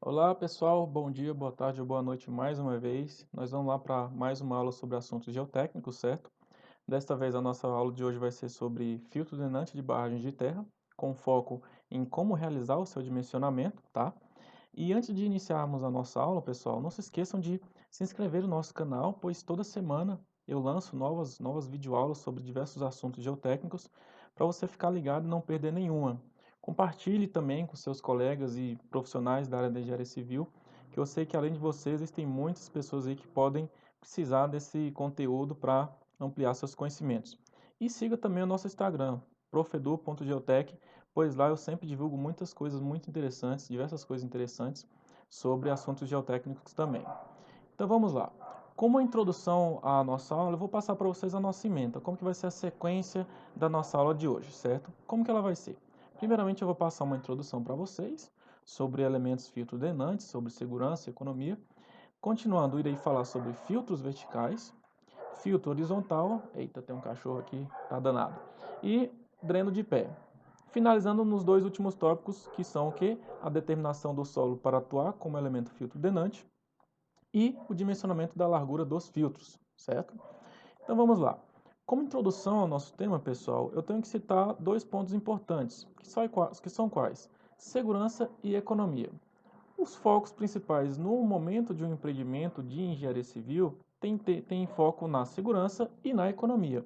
Olá pessoal, bom dia, boa tarde ou boa noite mais uma vez. Nós vamos lá para mais uma aula sobre assuntos geotécnicos, certo? Desta vez a nossa aula de hoje vai ser sobre filtro drenante de barragens de terra, com foco em como realizar o seu dimensionamento, tá? E antes de iniciarmos a nossa aula, pessoal, não se esqueçam de se inscrever no nosso canal, pois toda semana eu lanço novas videoaulas sobre diversos assuntos geotécnicos para você ficar ligado e não perder nenhuma. Compartilhe também com seus colegas e profissionais da área de engenharia civil, que eu sei que além de vocês, existem muitas pessoas aí que podem precisar desse conteúdo para ampliar seus conhecimentos. E siga também o nosso Instagram, profedu.geotech, pois lá eu sempre divulgo muitas coisas muito interessantes, diversas coisas interessantes sobre assuntos geotécnicos também. Então vamos lá. Como introdução à nossa aula, eu vou passar para vocês a nossa ementa, como que vai ser a sequência da nossa aula de hoje, certo? Como que ela vai ser? Primeiramente eu vou passar uma introdução para vocês sobre elementos filtro drenantes, sobre segurança e economia. Continuando, irei falar sobre filtros verticais, filtro horizontal, eita, tem um cachorro aqui, tá danado, e dreno de pé. Finalizando nos dois últimos tópicos, que são o que? A determinação do solo para atuar como elemento filtro drenante e o dimensionamento da largura dos filtros, certo? Então vamos lá. Como introdução ao nosso tema, pessoal, eu tenho que citar dois pontos importantes, que são quais? Segurança e economia. Os focos principais no momento de um empreendimento de engenharia civil têm foco na segurança e na economia.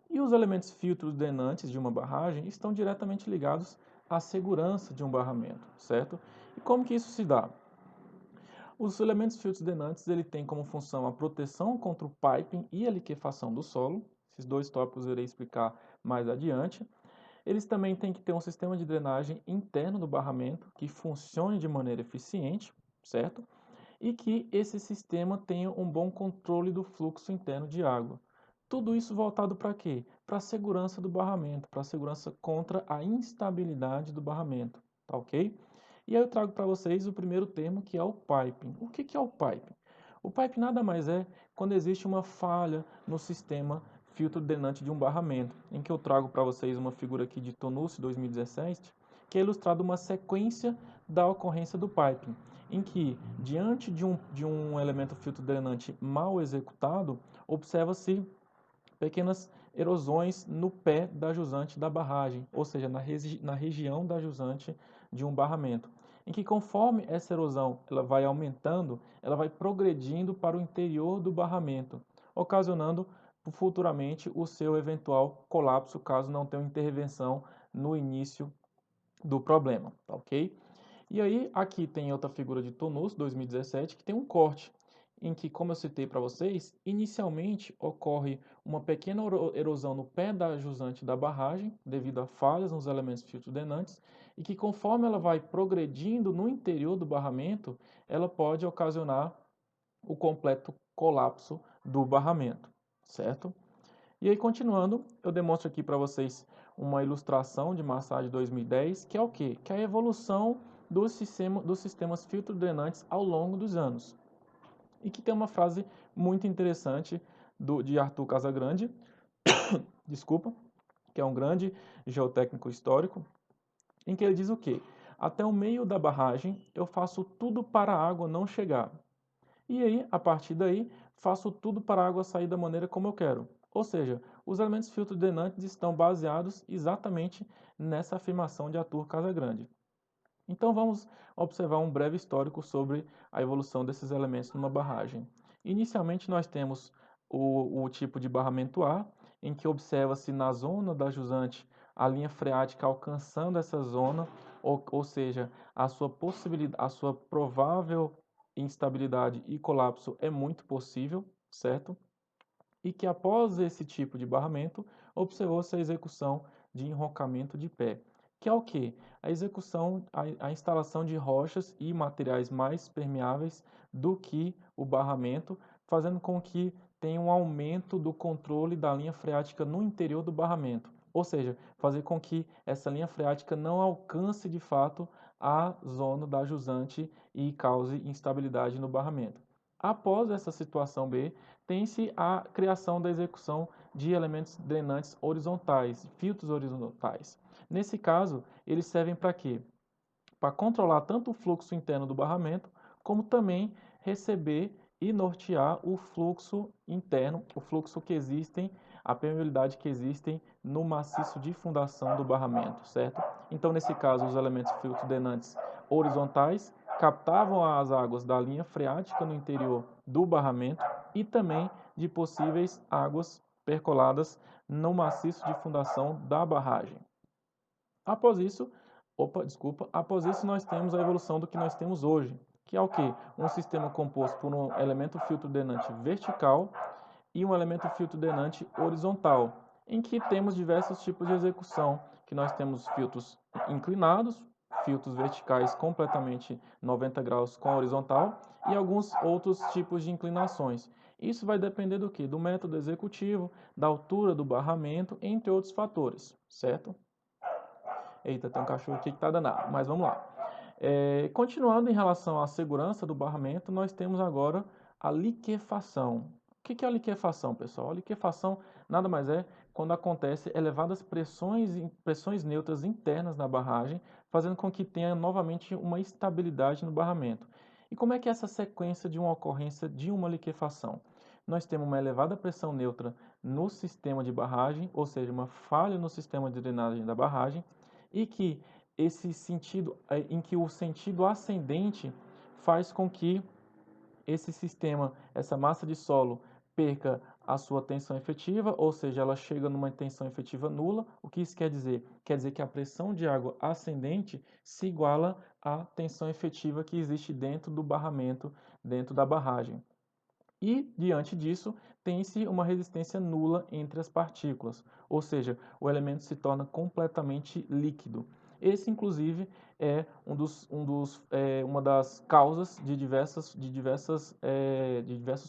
E os elementos filtros drenantes de uma barragem estão diretamente ligados à segurança de um barramento, certo? E como que isso se dá? Os elementos filtros drenantes ele tem como função a proteção contra o piping e a liquefação do solo. Esses dois tópicos eu irei explicar mais adiante. Eles também têm que ter um sistema de drenagem interno do barramento que funcione de maneira eficiente, certo? E que esse sistema tenha um bom controle do fluxo interno de água. Tudo isso voltado para quê? Para a segurança do barramento, para a segurança contra a instabilidade do barramento, tá ok? E aí eu trago para vocês o primeiro termo, que é o piping. O que é o piping? O piping nada mais é quando existe uma falha no sistema filtro drenante de um barramento, em que eu trago para vocês uma figura aqui de Tonucci 2017, que é ilustrado uma sequência da ocorrência do piping, em que, diante de um elemento filtro drenante mal executado, observa-se pequenas erosões no pé da jusante da barragem, ou seja, na região da jusante de um barramento, em que conforme essa erosão ela vai aumentando, ela vai progredindo para o interior do barramento, ocasionando futuramente o seu eventual colapso, caso não tenha intervenção no início do problema, tá ok? E aí, aqui tem outra figura de Tonus, 2017, que tem um corte, em que, como eu citei para vocês, inicialmente ocorre uma pequena erosão no pé da jusante da barragem, devido a falhas nos elementos filtro-drenantes, e que conforme ela vai progredindo no interior do barramento, ela pode ocasionar o completo colapso do barramento, certo? E aí, continuando, eu demonstro aqui para vocês uma ilustração de Massad 2010, que é o quê? Que é a evolução dos sistemas filtro-drenantes ao longo dos anos. E que tem uma frase muito interessante de Arthur Casagrande, desculpa, que é um grande geotécnico histórico, em que ele diz o quê? Até o meio da barragem eu faço tudo para a água não chegar. E aí, a partir daí, faço tudo para a água sair da maneira como eu quero. Ou seja, os elementos filtro-drenantes estão baseados exatamente nessa afirmação de Arthur Casagrande. Então vamos observar um breve histórico sobre a evolução desses elementos numa barragem. Inicialmente nós temos o tipo de barramento A, em que observa-se na zona da jusante a linha freática alcançando essa zona, ou seja, a sua possibilidade, a sua provável instabilidade e colapso é muito possível, certo? E que após esse tipo de barramento, observou-se a execução de enrocamento de pé, que é o que? A execução, a instalação de rochas e materiais mais permeáveis do que o barramento, fazendo com que tenha um aumento do controle da linha freática no interior do barramento. Ou seja, fazer com que essa linha freática não alcance de fato a zona da jusante e cause instabilidade no barramento. Após essa situação B, tem-se a criação da execução de elementos drenantes horizontais, filtros horizontais. Nesse caso, eles servem para quê? para controlar tanto o fluxo interno do barramento, como também receber e nortear o fluxo interno, o fluxo que existem, a permeabilidade que existem no maciço de fundação do barramento, certo? Então, nesse caso, os elementos filtro-drenantes horizontais captavam as águas da linha freática no interior do barramento e também de possíveis águas percoladas no maciço de fundação da barragem. Após isso, após isso nós temos a evolução do que nós temos hoje, que é o quê? Um sistema composto por um elemento filtro drenante vertical e um elemento filtro drenante horizontal, em que temos diversos tipos de execução, que nós temos filtros inclinados, filtros verticais completamente 90 graus com a horizontal e alguns outros tipos de inclinações. Isso vai depender do que? Do método executivo, da altura do barramento, entre outros fatores, certo? Eita, tem um cachorro aqui que tá danado, mas vamos lá. Continuando em relação à segurança do barramento, nós temos agora a liquefação. O que é a liquefação, pessoal? A liquefação nada mais é quando acontece elevadas pressões neutras internas na barragem, fazendo com que tenha novamente uma estabilidade no barramento. E como é que é essa sequência de uma ocorrência de uma liquefação? Nós temos uma elevada pressão neutra no sistema de barragem, ou seja, uma falha no sistema de drenagem da barragem, e que esse sentido, em que o sentido ascendente faz com que esse sistema, essa massa de solo, perca a sua tensão efetiva, ou seja, ela chega numa tensão efetiva nula. O que isso quer dizer? Quer dizer que a pressão de água ascendente se iguala à tensão efetiva que existe dentro do barramento, dentro da barragem. E, diante disso, tem-se uma resistência nula entre as partículas, ou seja, o elemento se torna completamente líquido. Esse, inclusive, é uma das causas de diversos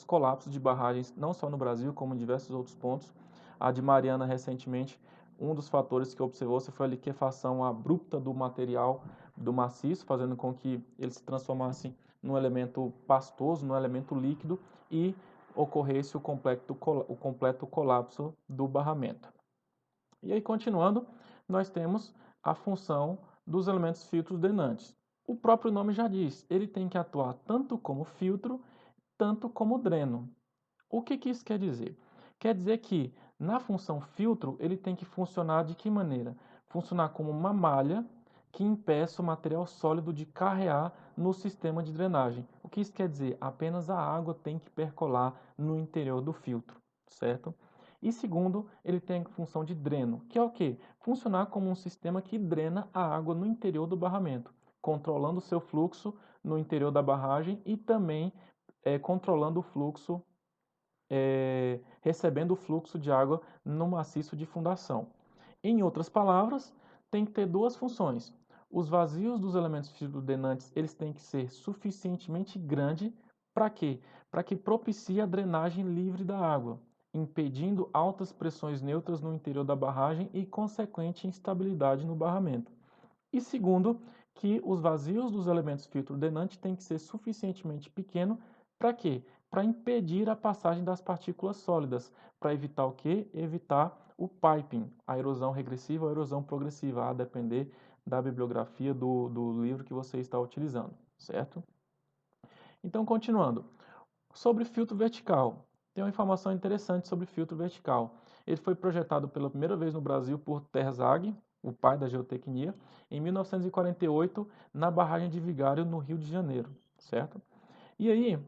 colapsos de barragens, não só no Brasil, como em diversos outros pontos. A de Mariana, recentemente, um dos fatores que observou-se foi a liquefação abrupta do material do maciço, fazendo com que ele se transformasse num elemento pastoso, num elemento líquido, e ocorresse o completo colapso do barramento. E aí, continuando, nós temos a função dos elementos filtros drenantes. O próprio nome já diz, ele tem que atuar tanto como filtro, tanto como dreno. O que isso quer dizer? Quer dizer que, na função filtro, ele tem que funcionar de que maneira? Funcionar como uma malha que impeça o material sólido de carrear no sistema de drenagem. O que isso quer dizer? Apenas a água tem que percolar no interior do filtro, certo? E segundo, ele tem a função de dreno, que é o quê? Funcionar como um sistema que drena a água no interior do barramento, controlando o seu fluxo no interior da barragem e também controlando o fluxo, recebendo o fluxo de água no maciço de fundação. Em outras palavras, tem que ter duas funções. Os vazios dos elementos filtro-drenantes, eles têm que ser suficientemente grandes para quê? Para que propicie a drenagem livre da água, impedindo altas pressões neutras no interior da barragem e consequente instabilidade no barramento. E segundo, que os vazios dos elementos filtro-drenantes têm que ser suficientemente pequenos para quê? Para impedir a passagem das partículas sólidas, para evitar o quê? Evitar o piping, a erosão regressiva ou a erosão progressiva, a depender da bibliografia do livro que você está utilizando, certo? Então, continuando. Sobre filtro vertical. Tem uma informação interessante sobre filtro vertical. Ele foi projetado pela primeira vez no Brasil por Terzaghi, o pai da geotecnia, em 1948, na barragem de Vigário, no Rio de Janeiro, certo? E aí,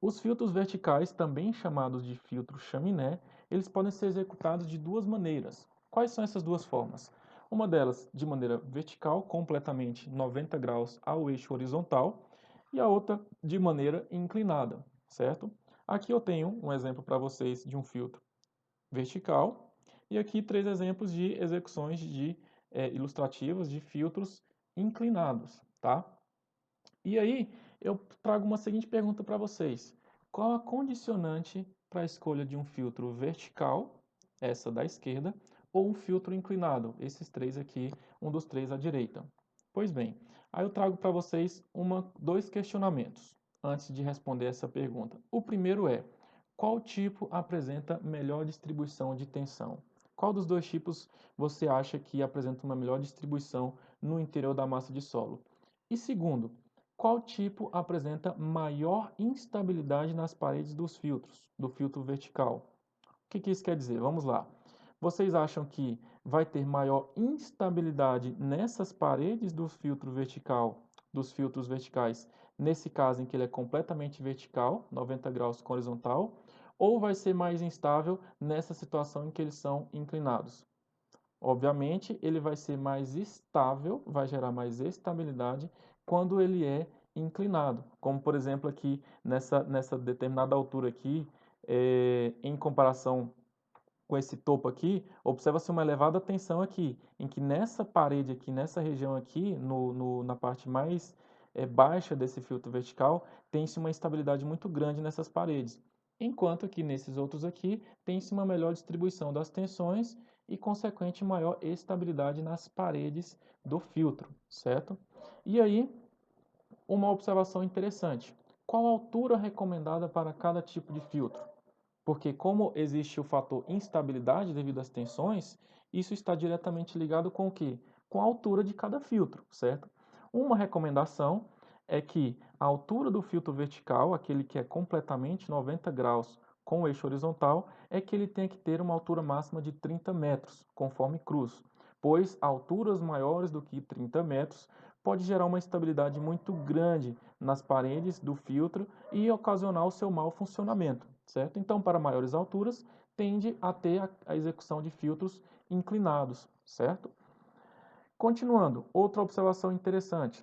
os filtros verticais, também chamados de filtro chaminé, eles podem ser executados de duas maneiras. Quais são essas duas formas? Uma delas de maneira vertical, completamente 90 graus ao eixo horizontal, e a outra de maneira inclinada, certo? Aqui eu tenho um exemplo para vocês de um filtro vertical, e aqui três exemplos de execuções ilustrativas de filtros inclinados, tá? E aí, eu trago uma seguinte pergunta para vocês. Qual a condicionante para a escolha de um filtro vertical, essa da esquerda, ou um filtro inclinado, esses três aqui, um dos três à direita? Pois bem, aí eu trago para vocês dois questionamentos antes de responder essa pergunta. O primeiro é: qual tipo apresenta melhor distribuição de tensão? Qual dos dois tipos você acha que apresenta uma melhor distribuição no interior da massa de solo? E segundo, qual tipo apresenta maior instabilidade nas paredes dos filtros, do filtro vertical? O que isso quer dizer? Vamos lá. Vocês acham que vai ter maior instabilidade nessas paredes do filtro vertical, dos filtros verticais, nesse caso em que ele é completamente vertical, 90 graus com horizontal, ou vai ser mais instável nessa situação em que eles são inclinados? Obviamente, ele vai ser mais estável, vai gerar mais estabilidade quando ele é inclinado. Como, por exemplo, aqui nessa determinada altura aqui, em comparação com esse topo aqui, observa-se uma elevada tensão aqui, em que nessa parede aqui, nessa região aqui, na parte mais baixa desse filtro vertical, tem-se uma estabilidade muito grande nessas paredes. Enquanto que nesses outros aqui, tem-se uma melhor distribuição das tensões e, consequente, maior estabilidade nas paredes do filtro, certo? E aí, uma observação interessante. Qual a altura recomendada para cada tipo de filtro? Porque como existe o fator instabilidade devido às tensões, isso está diretamente ligado com o quê? Com a altura de cada filtro, certo? Uma recomendação é que a altura do filtro vertical, aquele que é completamente 90 graus com o eixo horizontal, é que ele tem que ter uma altura máxima de 30 metros, conforme cruz, pois alturas maiores do que 30 metros pode gerar uma instabilidade muito grande nas paredes do filtro e ocasionar o seu mau funcionamento, certo? Então, para maiores alturas, tende a ter a execução de filtros inclinados, certo? Continuando, outra observação interessante.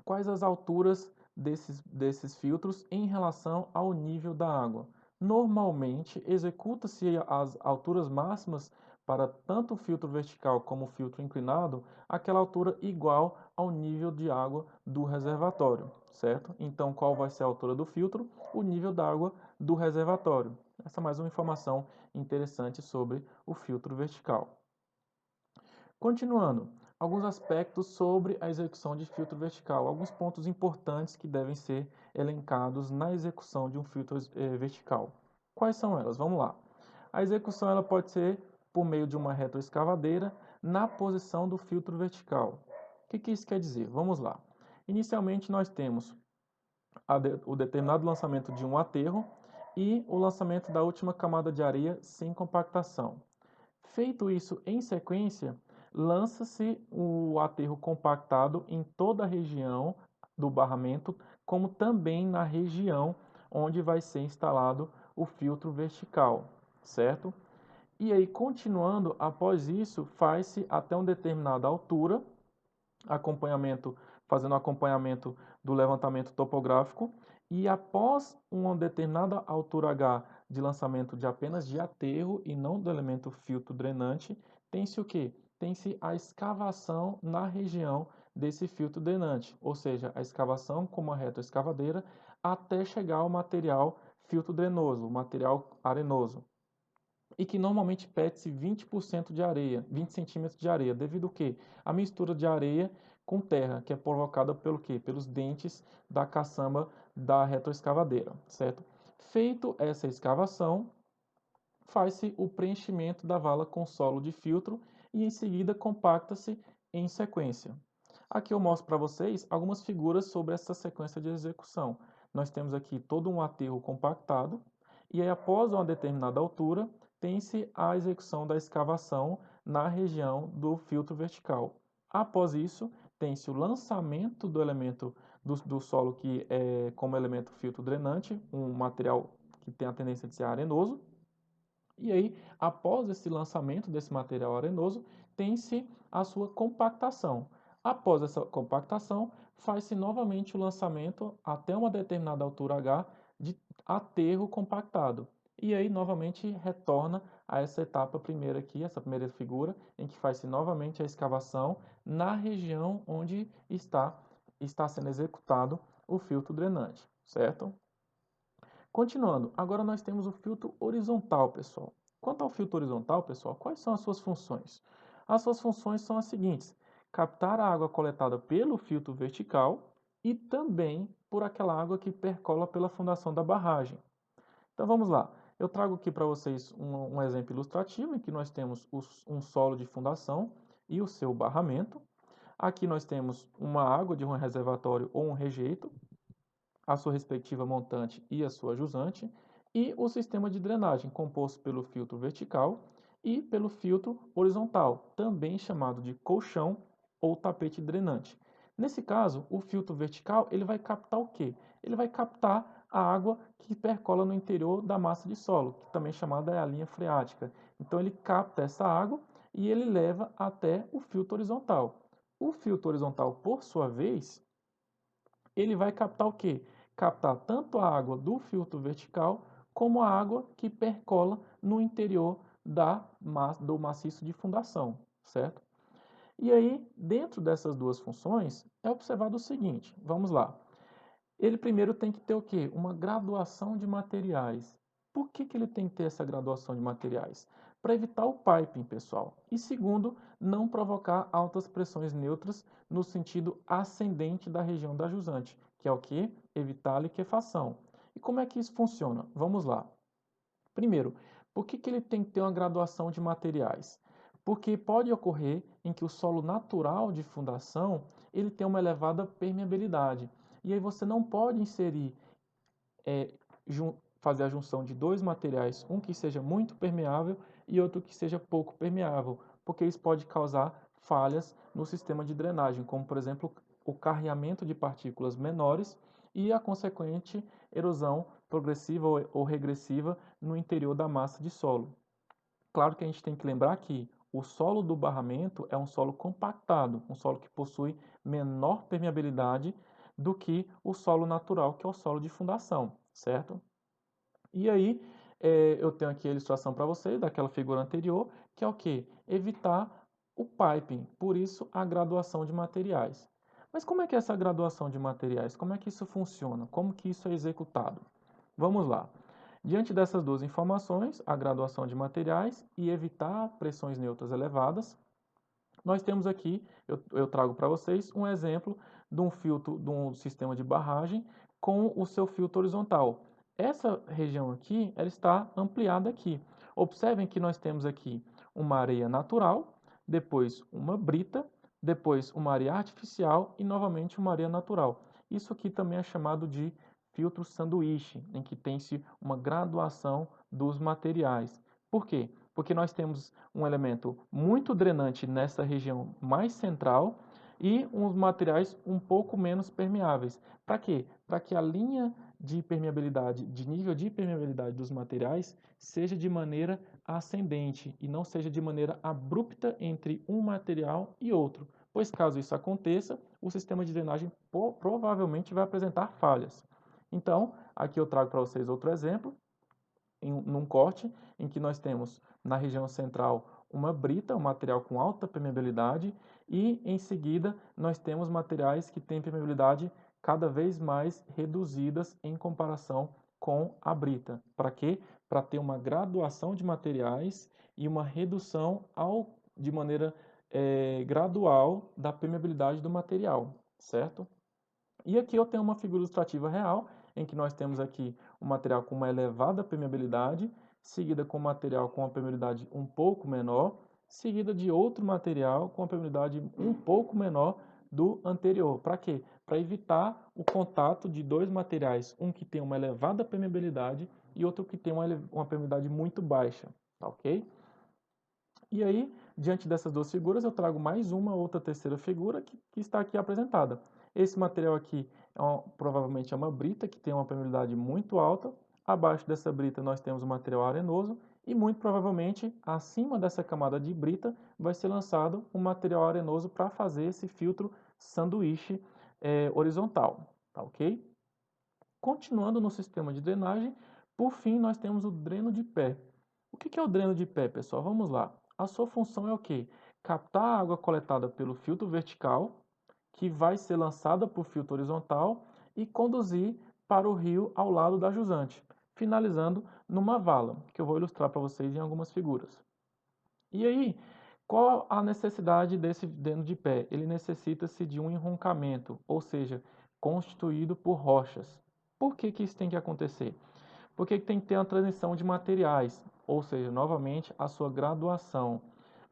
Quais as alturas desses filtros em relação ao nível da água? Normalmente, executa-se as alturas máximas para tanto o filtro vertical como o filtro inclinado, aquela altura igual ao nível de água do reservatório, certo? Então, qual vai ser a altura do filtro? O nível da água do reservatório. Essa é mais uma informação interessante sobre o filtro vertical. Continuando, alguns aspectos sobre a execução de filtro vertical, alguns pontos importantes que devem ser elencados na execução de um filtro vertical. Quais são elas? Vamos lá. A execução ela pode ser por meio de uma retroescavadeira na posição do filtro vertical. O que isso quer dizer? Vamos lá. Inicialmente nós temos o determinado lançamento de um aterro e o lançamento da última camada de areia sem compactação. Feito isso em sequência, lança-se o aterro compactado em toda a região do barramento, como também na região onde vai ser instalado o filtro vertical, certo? E aí, continuando, após isso, faz-se até uma determinada altura, fazendo acompanhamento do levantamento topográfico, e após uma determinada altura H de lançamento de apenas de aterro e não do elemento filtro drenante, tem-se o quê? Tem-se a escavação na região desse filtro drenante, ou seja, a escavação com uma retroescavadeira até chegar ao material filtro drenoso, o material arenoso, e que normalmente pede-se 20% de areia, 20 centímetros de areia, devido ao quê? A mistura de areia com terra, que é provocada pelo quê? Pelos dentes da caçamba da retroescavadeira, certo? Feito essa escavação, faz-se o preenchimento da vala com solo de filtro e em seguida compacta-se em sequência. Aqui eu mostro para vocês algumas figuras sobre essa sequência de execução. Nós temos aqui todo um aterro compactado e aí após uma determinada altura tem-se a execução da escavação na região do filtro vertical. Após isso, tem-se o lançamento do elemento do solo que é como elemento filtro drenante, um material que tem a tendência de ser arenoso, e aí, após esse lançamento desse material arenoso, tem-se a sua compactação. Após essa compactação, faz-se novamente o lançamento até uma determinada altura H de aterro compactado. E aí, novamente, retorna a essa etapa primeira aqui, essa primeira figura, em que faz-se novamente a escavação na região onde está sendo executado o filtro drenante, certo? Continuando, agora nós temos o filtro horizontal, pessoal. Quanto ao filtro horizontal, pessoal, quais são as suas funções? As suas funções são as seguintes: captar a água coletada pelo filtro vertical e também por aquela água que percola pela fundação da barragem. Então vamos lá. Eu trago aqui para vocês um exemplo ilustrativo em que nós temos um solo de fundação e o seu barramento. Aqui nós temos uma água de um reservatório ou um rejeito, a sua respectiva montante e a sua jusante, e o sistema de drenagem, composto pelo filtro vertical e pelo filtro horizontal, também chamado de colchão ou tapete drenante. Nesse caso, o filtro vertical ele vai captar o quê? Ele vai captar a água que percola no interior da massa de solo, que também chamada é a linha freática. Então ele capta essa água e ele leva até o filtro horizontal. O filtro horizontal, por sua vez, ele vai captar o quê? Captar tanto a água do filtro vertical como a água que percola no interior do maciço de fundação, certo? E aí, dentro dessas duas funções, é observado o seguinte, vamos lá. Ele primeiro tem que ter o quê? Uma graduação de materiais. Por que ele tem que ter essa graduação de materiais? Para evitar o piping, pessoal. E segundo, não provocar altas pressões neutras no sentido ascendente da região da jusante, que é o que? Evitar a liquefação. E como é que isso funciona? Vamos lá. Primeiro, por que ele tem que ter uma graduação de materiais? Porque pode ocorrer em que o solo natural de fundação ele tem uma elevada permeabilidade. E aí você não pode inserir, é, fazer a junção de dois materiais, um que seja muito permeável e outro que seja pouco permeável, porque isso pode causar falhas no sistema de drenagem, como por exemplo o carreamento de partículas menores e a consequente erosão progressiva ou regressiva no interior da massa de solo. Claro que a gente tem que lembrar que o solo do barramento é um solo compactado, um solo que possui menor permeabilidade do que o solo natural, que é o solo de fundação, certo? E aí, eu tenho aqui a ilustração para vocês daquela figura anterior, que é o que? Evitar o piping, por isso a graduação de materiais. Mas como é que é essa graduação de materiais? Como é que isso funciona? Como que isso é executado? Vamos lá. Diante dessas duas informações, a graduação de materiais e evitar pressões neutras elevadas, nós temos aqui, eu trago para vocês um exemplo de um filtro, de um sistema de barragem com o seu filtro horizontal. Essa região aqui, ela está ampliada aqui. Observem que nós temos aqui uma areia natural, depois uma brita, depois uma areia artificial e novamente uma areia natural. Isso aqui também é chamado de filtro sanduíche, em que tem-se uma graduação dos materiais. Por quê? Porque nós temos um elemento muito drenante nessa região mais central e uns materiais um pouco menos permeáveis. Para quê? Para que a linha de permeabilidade, de nível de permeabilidade dos materiais seja de maneira ascendente e não seja de maneira abrupta entre um material e outro, pois caso isso aconteça, o sistema de drenagem provavelmente vai apresentar falhas. Então, aqui eu trago para vocês outro exemplo, num corte em que nós temos na região central uma brita, um material com alta permeabilidade, e em seguida nós temos materiais que têm permeabilidade cada vez mais reduzidas em comparação com a brita. Para quê? Para ter uma graduação de materiais e uma redução de maneira gradual da permeabilidade do material, certo? E aqui eu tenho uma figura ilustrativa real, em que nós temos aqui um material com uma elevada permeabilidade, seguida com um material com uma permeabilidade um pouco menor, seguida de outro material com uma permeabilidade um pouco menor do anterior. Para quê? Para evitar o contato de dois materiais, um que tem uma elevada permeabilidade e outro que tem uma permeabilidade muito baixa, tá ok? E aí, diante dessas duas figuras, eu trago mais uma outra terceira figura que está aqui apresentada. Esse material aqui provavelmente é uma brita que tem uma permeabilidade muito alta. Abaixo dessa brita nós temos o material arenoso e muito provavelmente acima dessa camada de brita vai ser lançado um material arenoso para fazer esse filtro sanduíche horizontal, tá ok? Continuando no sistema de drenagem, por fim nós temos o dreno de pé. O que é o dreno de pé, pessoal? Vamos lá. A sua função é o quê? Captar a água coletada pelo filtro vertical, que vai ser lançada por filtro horizontal e conduzir para o rio ao lado da jusante, finalizando numa vala, que eu vou ilustrar para vocês em algumas figuras. E aí, qual a necessidade desse dreno de pé? Ele necessita-se de um enroncamento, ou seja, constituído por rochas. Por que isso tem que acontecer? Porque tem que ter uma transição de materiais, ou seja, novamente, a sua graduação.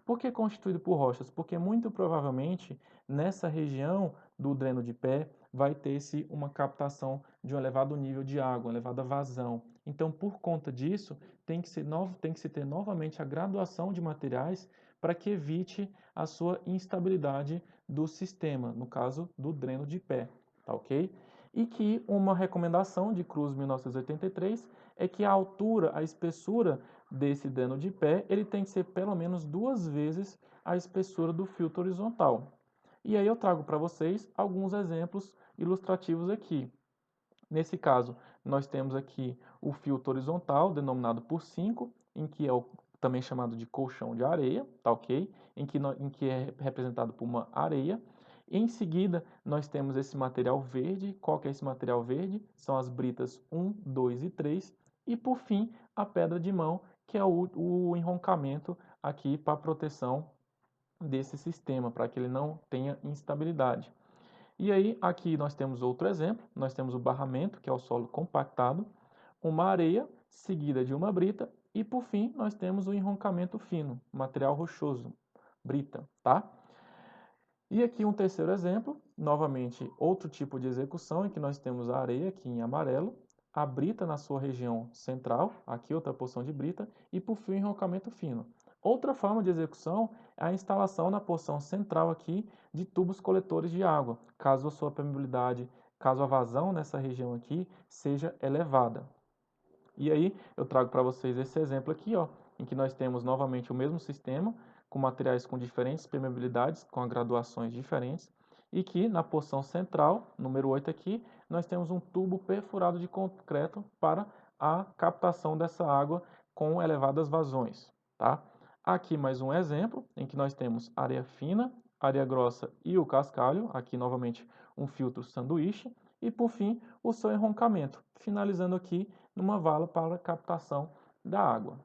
Por que constituído por rochas? Porque muito provavelmente nessa região do dreno de pé vai ter-se uma captação de um elevado nível de água, uma elevada vazão. Então, por conta disso, tem que se ter novamente a graduação de materiais para que evite a sua instabilidade do sistema, no caso do dreno de pé, tá ok? E que uma recomendação de Cruz 1983 é que a altura, a espessura desse dreno de pé, ele tem que ser pelo menos 2 vezes a espessura do filtro horizontal. E aí eu trago para vocês alguns exemplos ilustrativos aqui. Nesse caso, nós temos aqui o filtro horizontal, denominado por 5, em que é também chamado de colchão de areia, tá ok? Em que é representado por uma areia. Em seguida, nós temos esse material verde. Qual que é esse material verde? São as britas 1, 2 e 3. E por fim, a pedra de mão, que é o enroncamento aqui para proteção desse sistema, para que ele não tenha instabilidade. E aí, aqui nós temos outro exemplo, nós temos o barramento, que é o solo compactado, uma areia seguida de uma brita, e por fim nós temos o enroncamento fino, material rochoso, brita, tá? E aqui um terceiro exemplo, novamente outro tipo de execução, em que nós temos a areia aqui em amarelo, a brita na sua região central, aqui outra porção de brita, e por fim o enrocamento fino. Outra forma de execução é a instalação na porção central aqui de tubos coletores de água, caso a sua permeabilidade, caso a vazão nessa região aqui seja elevada. E aí eu trago para vocês esse exemplo aqui, ó, em que nós temos novamente o mesmo sistema, com materiais com diferentes permeabilidades, com graduações diferentes, e que na porção central, número 8 aqui, nós temos um tubo perfurado de concreto para a captação dessa água com elevadas vazões, tá? Aqui mais um exemplo, em que nós temos areia fina, areia grossa e o cascalho, aqui novamente um filtro sanduíche, e por fim o seu enroncamento, finalizando aqui numa vala para captação da água.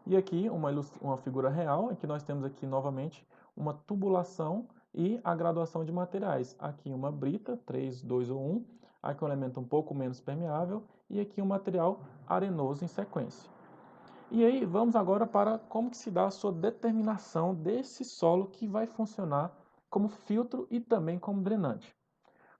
E aqui uma figura real, em que nós temos aqui novamente uma tubulação e a graduação de materiais. Aqui uma brita, 3, 2 ou 1, aqui um elemento um pouco menos permeável e aqui um material arenoso em sequência. E aí vamos agora para como que se dá a sua determinação desse solo que vai funcionar como filtro e também como drenante.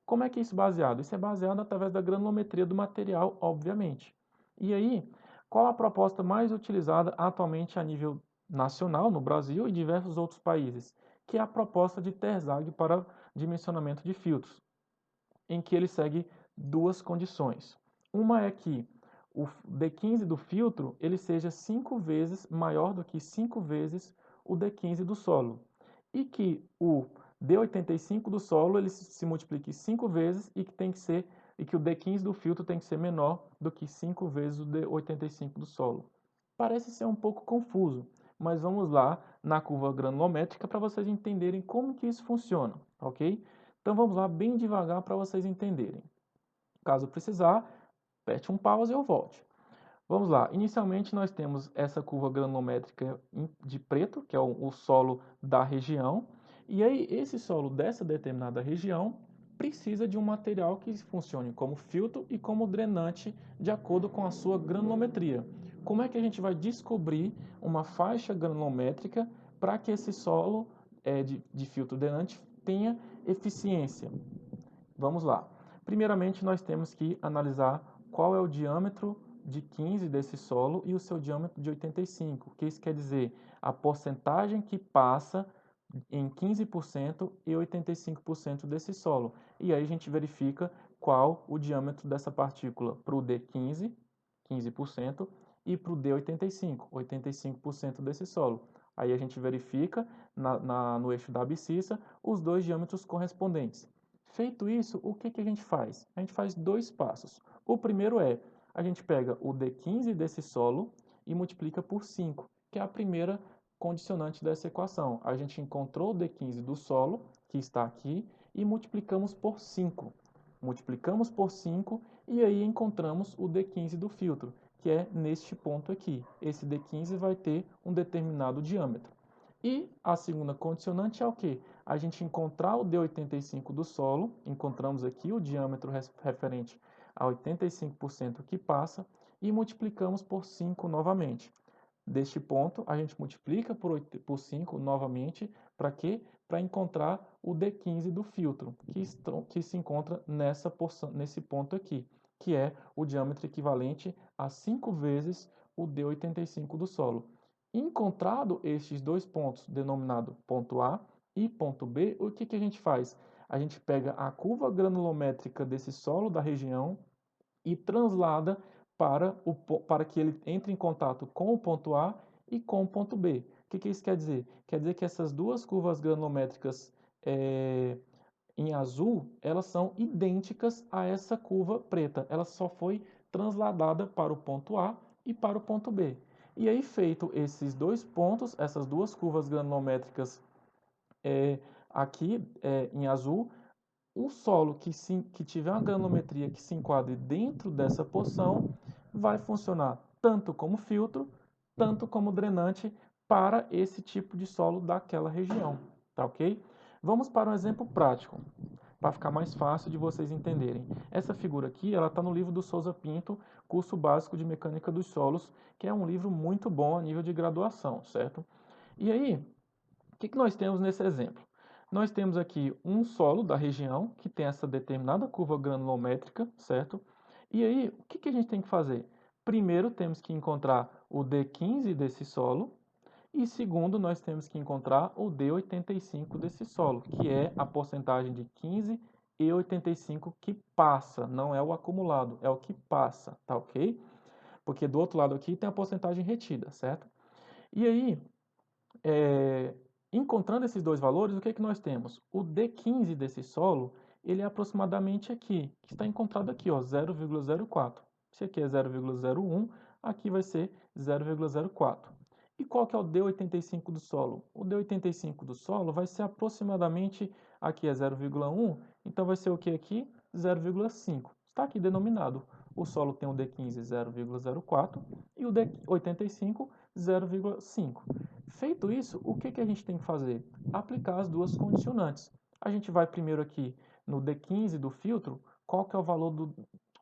Como é que é isso baseado? Isso é baseado através da granulometria do material, obviamente. E aí, qual a proposta mais utilizada atualmente a nível nacional, no Brasil e diversos outros países? Que é a proposta de Terzag para dimensionamento de filtros, em que ele segue duas condições. Uma é que o D15 do filtro ele seja 5 vezes maior do que 5 vezes o D15 do solo. E que o D85 do solo ele se multiplique 5 vezes e que o D15 do filtro tem que ser menor do que 5 vezes o D85 do solo. Parece ser um pouco confuso, mas vamos lá na curva granulométrica para vocês entenderem como que isso funciona, ok? Então vamos lá bem devagar para vocês entenderem. Caso precisar, aperte um pause e eu volte. Vamos lá. Inicialmente nós temos essa curva granulométrica de preto, que é o solo da região. E aí esse solo dessa determinada região precisa de um material que funcione como filtro e como drenante de acordo com a sua granulometria. Como é que a gente vai descobrir uma faixa granulométrica para que esse solo de filtro drenante tenha eficiência? Vamos lá. Primeiramente, nós temos que analisar qual é o diâmetro de 15 desse solo e o seu diâmetro de 85. O que isso quer dizer? A porcentagem que passa em 15% e 85% desse solo. E aí a gente verifica qual o diâmetro dessa partícula para o D15, 15%, e para o D85, 85% desse solo. Aí a gente verifica no eixo da abscissa os dois diâmetros correspondentes. Feito isso, o que a gente faz? A gente faz dois passos. O primeiro é, a gente pega o D15 desse solo e multiplica por 5, que é a primeira condicionante dessa equação. A gente encontrou o D15 do solo, que está aqui, e multiplicamos por 5. Multiplicamos por 5 e aí encontramos o D15 do filtro, que é neste ponto aqui. Esse D15 vai ter um determinado diâmetro. E a segunda condicionante é o quê? A gente encontrar o D85 do solo, encontramos aqui o diâmetro referente a 85% que passa e multiplicamos por 5 novamente. deste ponto, a gente multiplica por 5 novamente, para quê? Para encontrar o D15 do filtro, que se encontra nessa porção, nesse ponto aqui, que é o diâmetro equivalente a 5 vezes o D85 do solo. Encontrado estes dois pontos, denominado ponto A e ponto B, o que a gente faz? A gente pega a curva granulométrica desse solo da região e translada para que ele entre em contato com o ponto A e com o ponto B. O que isso quer dizer? Quer dizer que essas duas curvas granulométricas em azul, elas são idênticas a essa curva preta. Ela só foi transladada para o ponto A e para o ponto B. E aí, feito esses dois pontos, essas duas curvas granulométricas aqui em azul, o solo que tiver uma granulometria que se enquadre dentro dessa porção vai funcionar tanto como filtro, tanto como drenante para esse tipo de solo daquela região, tá ok? Vamos para um exemplo prático, para ficar mais fácil de vocês entenderem. Essa figura aqui, ela está no livro do Souza Pinto, Curso Básico de Mecânica dos Solos, que é um livro muito bom a nível de graduação, certo? E aí, o que nós temos nesse exemplo? Nós temos aqui um solo da região que tem essa determinada curva granulométrica, certo? E aí, o que a gente tem que fazer? Primeiro, temos que encontrar o D15 desse solo. E segundo, nós temos que encontrar o D85 desse solo, que é a porcentagem de 15 e 85 que passa, não é o acumulado, é o que passa, tá ok? Porque do outro lado aqui tem a porcentagem retida, certo? E aí, encontrando esses dois valores, o que nós temos? O D15 desse solo, ele é aproximadamente aqui, que está encontrado aqui, ó, 0,04. Se aqui é 0,01, aqui vai ser 0,04. E qual que é o D85 do solo? O D85 do solo vai ser aproximadamente, aqui é 0,1, então vai ser o que aqui? 0,5. Está aqui denominado. O solo tem o D15 0,04 e o D85 0,5. Feito isso, o que a gente tem que fazer? Aplicar as duas condicionantes. A gente vai primeiro aqui no D15 do filtro, qual que é o valor do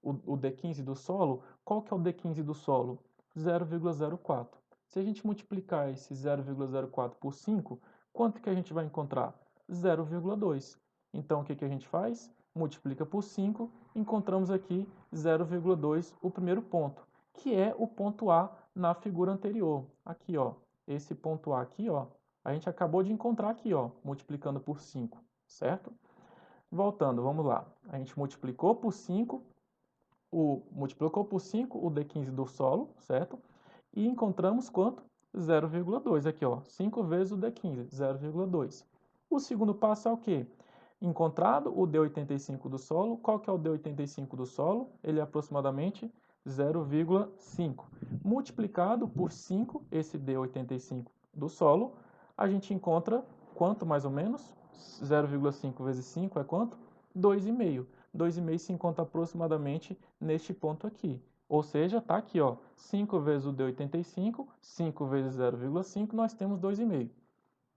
o D15 do solo? Qual que é o D15 do solo? 0,04. Se a gente multiplicar esse 0,04 por 5, quanto que a gente vai encontrar? 0,2. Então, o que a gente faz? Multiplica por 5, encontramos aqui 0,2, o primeiro ponto, que é o ponto A na figura anterior. Aqui, ó, esse ponto A aqui, ó, a gente acabou de encontrar aqui, ó, multiplicando por 5, certo? Voltando, vamos lá. A gente multiplicou por 5 o D15 do solo, certo? E encontramos quanto? 0,2 aqui, ó, 5 vezes o D15, 0,2. O segundo passo é o quê? Encontrado o D85 do solo, qual que é o D85 do solo? Ele é aproximadamente 0,5. Multiplicado por 5, esse D85 do solo, a gente encontra quanto mais ou menos? 0,5 vezes 5 é quanto? 2,5. 2,5 se encontra aproximadamente neste ponto aqui. Ou seja, está aqui, ó, 5 vezes o D85, 5 vezes 0,5, nós temos 2,5.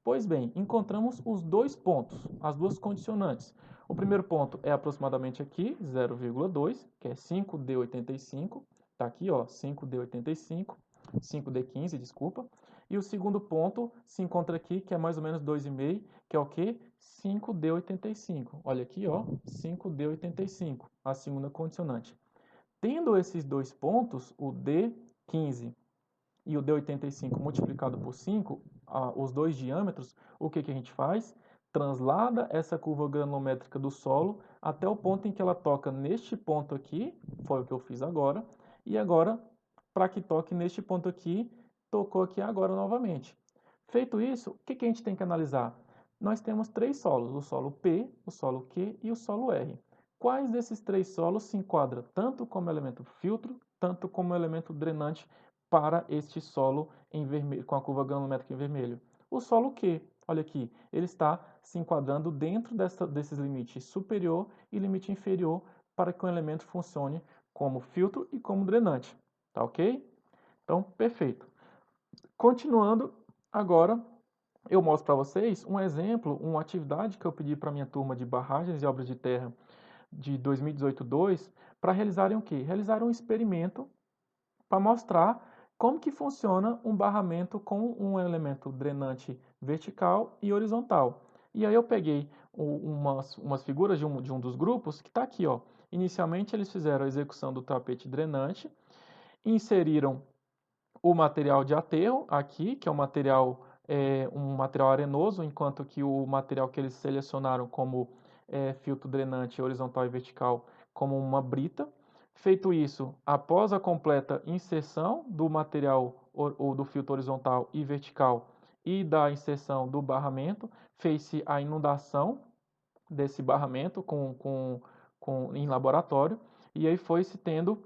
Pois bem, encontramos os dois pontos, as duas condicionantes. O primeiro ponto é aproximadamente aqui, 0,2, que é 5D85. Está aqui, ó, 5D85, 5D15, desculpa. E o segundo ponto se encontra aqui, que é mais ou menos 2,5, que é o quê? 5D85. Olha aqui, ó, 5D85, a segunda condicionante. Tendo esses dois pontos, o D15 e o D85 multiplicado por 5, os dois diâmetros, o que a gente faz? Translada essa curva granulométrica do solo até o ponto em que ela toca neste ponto aqui, foi o que eu fiz agora, e agora, para que toque neste ponto aqui, tocou aqui agora novamente. Feito isso, o que a gente tem que analisar? Nós temos três solos, o solo P, o solo Q e o solo R. Quais desses três solos se enquadra tanto como elemento filtro, tanto como elemento drenante para este solo em vermelho, com a curva granulométrica em vermelho? O solo Q, olha aqui, ele está se enquadrando dentro desses limites superior e limite inferior para que o elemento funcione como filtro e como drenante. Tá ok? Então, perfeito. Continuando, agora eu mostro para vocês um exemplo, uma atividade que eu pedi para a minha turma de barragens e obras de terra de 2018-2 para realizarem o quê? Realizar um experimento para mostrar Como que funciona um barramento com um elemento drenante vertical e horizontal? E aí eu peguei umas figuras de um dos grupos que está aqui, ó. Inicialmente eles fizeram a execução do tapete drenante, inseriram o material de aterro aqui, que é um material arenoso, enquanto que o material que eles selecionaram como filtro drenante horizontal e vertical como uma brita. Feito isso, após a completa inserção do material ou do filtro horizontal e vertical e da inserção do barramento, fez-se a inundação desse barramento em laboratório, e aí foi-se tendo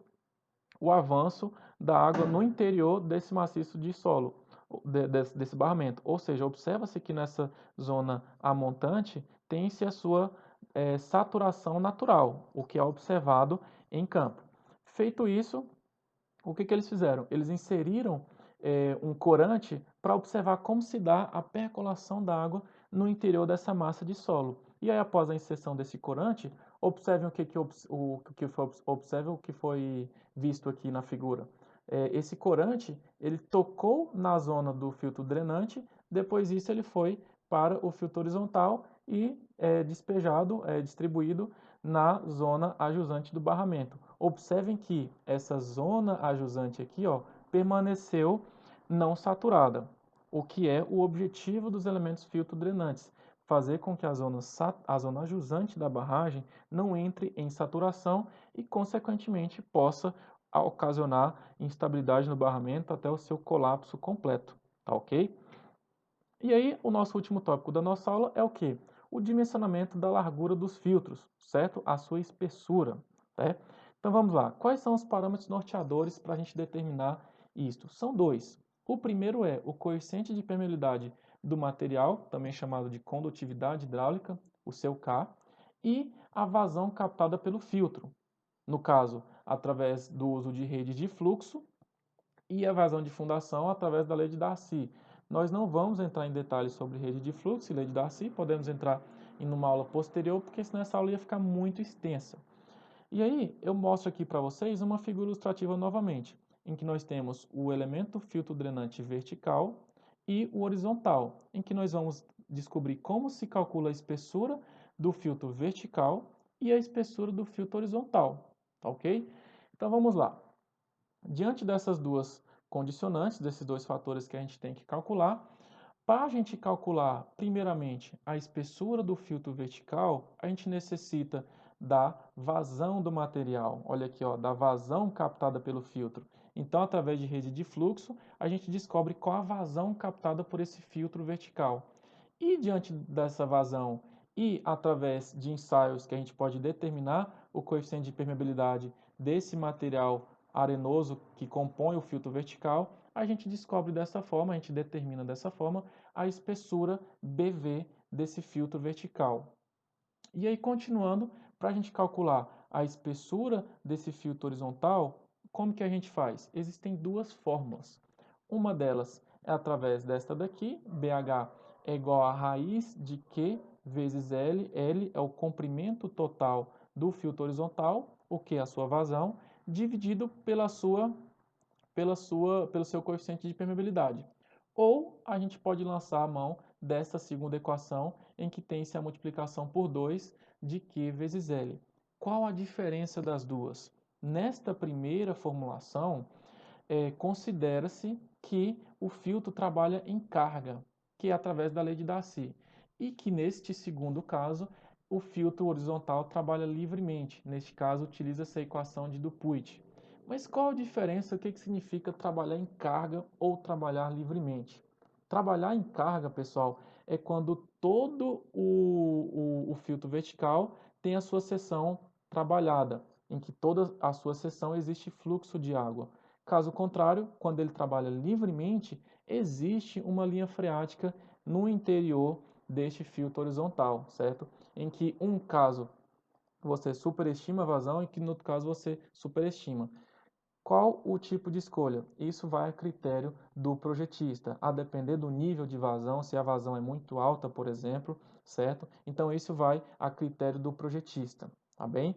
o avanço da água no interior desse maciço de solo, desse barramento. Ou seja, observa-se que nessa zona amontante tem-se a sua saturação natural, o que é observado em campo. Feito isso, o que eles fizeram? Eles inseriram um corante para observar como se dá a percolação da água no interior dessa massa de solo. E aí, após a inserção desse corante, observem o que foi visto aqui na figura. Esse corante, ele tocou na zona do filtro drenante, depois disso ele foi para o filtro horizontal e distribuído na zona ajusante do barramento. Observem que essa zona ajusante aqui, ó, permaneceu não saturada, o que é o objetivo dos elementos filtro drenantes, fazer com que a zona ajusante da barragem não entre em saturação e, consequentemente, possa ocasionar instabilidade no barramento até o seu colapso completo, tá ok? E aí, o nosso último tópico da nossa aula é o quê? O dimensionamento da largura dos filtros, certo? A sua espessura, né? Então vamos lá. Quais são os parâmetros norteadores para a gente determinar isto? São dois. O primeiro é o coeficiente de permeabilidade do material, também chamado de condutividade hidráulica, o seu K, e a vazão captada pelo filtro, no caso, através do uso de rede de fluxo e a vazão de fundação através da lei de Darcy. Nós não vamos entrar em detalhes sobre rede de fluxo e lei de Darcy, podemos entrar em uma aula posterior, porque senão essa aula ia ficar muito extensa. E aí, eu mostro aqui para vocês uma figura ilustrativa novamente, em que nós temos o elemento filtro drenante vertical e o horizontal, em que nós vamos descobrir como se calcula a espessura do filtro vertical e a espessura do filtro horizontal, tá ok? Então vamos lá. Diante dessas duas condicionantes, desses dois fatores que a gente tem que calcular, para a gente calcular, primeiramente, a espessura do filtro vertical, a gente necessita da vazão do material. Olha aqui, ó, da vazão captada pelo filtro. Então, através de rede de fluxo, a gente descobre qual a vazão captada por esse filtro vertical. E diante dessa vazão e através de ensaios que a gente pode determinar o coeficiente de permeabilidade desse material arenoso que compõe o filtro vertical, a gente descobre dessa forma, a gente determina dessa forma a espessura BV desse filtro vertical. E aí, continuando, para a gente calcular a espessura desse filtro horizontal, como que a gente faz? Existem duas fórmulas. Uma delas é através desta daqui, BH é igual a raiz de Q vezes L. L é o comprimento total do filtro horizontal, o que é a sua vazão, dividido pelo seu coeficiente de permeabilidade. Ou a gente pode lançar a mão dessa segunda equação, em que tem-se a multiplicação por 2 de Q vezes L. Qual a diferença das duas? Nesta primeira formulação, considera-se que o filtro trabalha em carga, que é através da lei de Darcy, e que neste segundo caso, o filtro horizontal trabalha livremente. Neste caso, utiliza-se a equação de Dupuit. Mas qual a diferença? O que significa trabalhar em carga ou trabalhar livremente? Trabalhar em carga, pessoal, é quando todo o filtro vertical tem a sua seção trabalhada, em que toda a sua seção existe fluxo de água. Caso contrário, quando ele trabalha livremente, existe uma linha freática no interior deste filtro horizontal, certo? Em que um caso você superestima a vazão e que no outro caso você superestima. Qual o tipo de escolha? Isso vai a critério do projetista, a depender do nível de vazão, se a vazão é muito alta, por exemplo, certo? Então isso vai a critério do projetista, tá bem?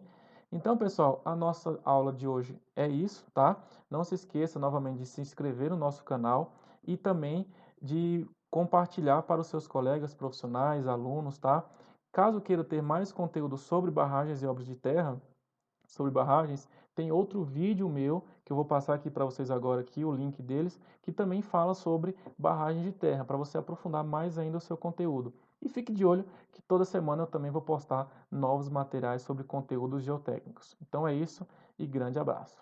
Então, pessoal, a nossa aula de hoje é isso, tá? Não se esqueça novamente de se inscrever no nosso canal e também de compartilhar para os seus colegas profissionais, alunos, tá? Caso queira ter mais conteúdo sobre barragens e obras de terra, sobre barragens, tem outro vídeo meu que eu vou passar aqui para vocês agora aqui, o link deles, que também fala sobre barragens de terra, para você aprofundar mais ainda o seu conteúdo. E fique de olho que toda semana eu também vou postar novos materiais sobre conteúdos geotécnicos. Então é isso e grande abraço.